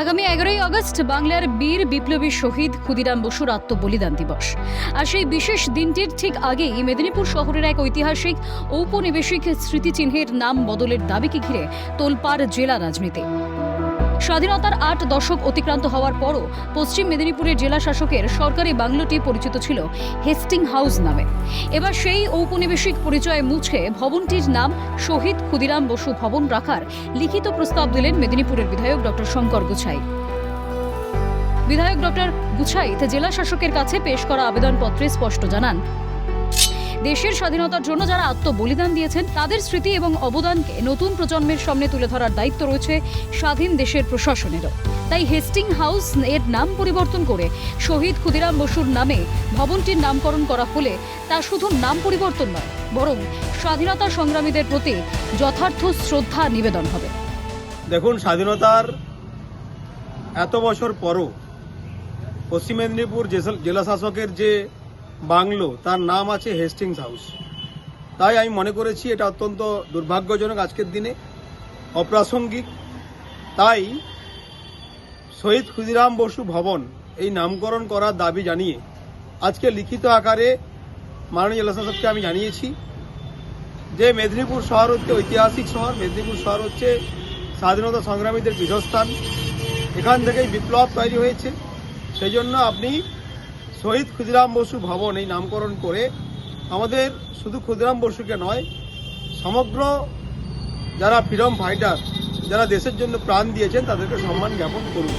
আগামী 11ই আগস্ট বাংলার বীর বিপ্লবী শহীদ ক্ষুদিরাম বসুর আত্মবলিদান দিবস। আর সেই বিশেষ দিনটির ঠিক আগেই মেদিনীপুর শহরের এক ঐতিহাসিক ঔপনিবেশিক স্মৃতিচিহ্নের নাম বদলের দাবিকে ঘিরে তোলপাড় জেলা রাজনীতি। স্বাধীনতার 8 দশক অতিক্রান্ত হওয়ার পরও পশ্চিম মেদিনীপুরের জেলা শাসকের সরকারি বাংলোটি পরিচিত ছিল হেস্টিং হাউস নামে। এবার সেই ঔপনিবেশিক পরিচয় মুছে ভবনটির নাম শহীদ ক্ষুদিরাম বসু ভবন রাখার লিখিত প্রস্তাব দিলেন মেদিনীপুরের বিধায়ক ডক্টর শঙ্কর গুছাই। বিধায়ক ডক্টর গুছাই জেলা শাসকের কাছে পেশ করা আবেদনপত্রে স্পষ্ট জানান, দেশের স্বাধীনতার জন্য যারা আত্মবলিদান দিয়েছেন তাদের স্মৃতি এবং অবদানকে নতুন প্রজন্মের সামনে তুলে ধরার দায়িত্ব রয়েছে স্বাধীন দেশের প্রশাসনেরও। তাই হেস্টিং হাউস এর নাম পরিবর্তন করে শহীদ ক্ষুদিরাম বসুর নামে ভবনটির নামকরণ করা হলে তা শুধু নাম পরিবর্তন নয়, বরং স্বাধীনতা সংগ্রামীদের প্রতি যথার্থ শ্রদ্ধা নিবেদন হবে। দেখুন, স্বাধীনতার এত বছর পরও পশ্চিম মেদিনীপুর জেলা শাসকের যে বাংলো তার নাম আছে হেস্টিংস হাউস। তাই আমি মনে করেছি এটা অত্যন্ত দুর্ভাগ্যজনক, আজকের দিনে অপ্রাসঙ্গিক। তাই শহীদ ক্ষুদিরাম বসু ভবন এই নামকরণ করার দাবি জানিয়ে আজকে লিখিত আকারে মাননীয় জেলা শাসককে আমি জানিয়েছি যে মেদিনীপুর শহর হচ্ছে ঐতিহাসিক শহর, মেদিনীপুর শহর হচ্ছে স্বাধীনতা সংগ্রামীদের পীঠস্থান, এখান থেকেই বিপ্লব তৈরি হয়েছে। সেই জন্য আপনি শহীদ ক্ষুদিরাম বসু ভবন এই নামকরণ করে আমাদের শুধু ক্ষুদিরাম বসুকে নয়, সমগ্র যারা ফ্রিডম ফাইটার, যারা দেশের জন্য প্রাণ দিয়েছেন তাদেরকে সম্মান জ্ঞাপন করুন।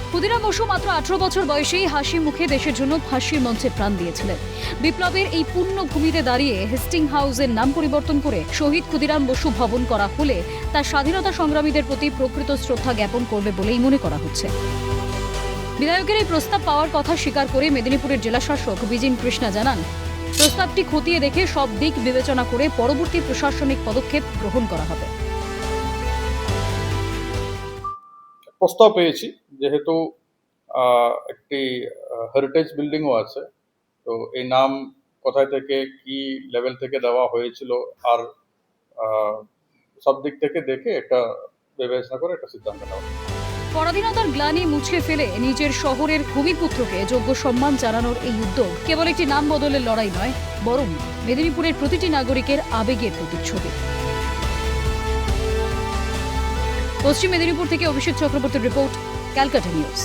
ক্ষুদিরাম বসু মাত্র 18 বছর বয়সেই হাসি মুখে দেশের জন্য ফাঁসির মঞ্চে প্রাণ দিয়েছিলেন। বিপ্লবের এই পূর্ণভূমিতে দাঁড়িয়ে হেস্টিং হাউসের নাম পরিবর্তন করে শহীদ ক্ষুদিরাম বসু ভবন করা হলে তা স্বাধীনতা সংগ্রামীদের প্রতি প্রকৃত শ্রদ্ধা জ্ঞাপন করবে বলেই মনে করা হচ্ছে। বিধায়কের এই প্রস্তাব পাওয়ার কথা স্বীকার করে মেদিনীপুরের জেলা শাসক বিজিন কৃষ্ণা জানান, প্রস্তাবটি খতিয়ে দেখে সব দিক বিবেচনা করে পরবর্তী প্রশাসনিক পদক্ষেপ গ্রহণ করা হবে। প্রস্তাব পেয়েছি, যেহেতু একটি হেরিটেজ বিল্ডিংও আছে, তো এই নাম কোথায় থেকে কি লেভেল থেকে দেওয়া হয়েছিল আর সব দিক থেকে দেখে এটা বিবেচনা করে একটা সিদ্ধান্ত নেওয়া। পরাধীনতার গ্লানি মুছে ফেলে নিজের শহরের ভূমিপুত্রকে যোগ্য সম্মান জানানোর এই উদ্যোগ কেবল একটি নাম বদলের লড়াই নয়, বরং মেদিনীপুরের প্রতিটি নাগরিকের আবেগের প্রতিচ্ছবি। পশ্চিম মেদিনীপুর থেকে অভিষেক চক্রবর্তীর রিপোর্ট, ক্যালকাটা নিউজ।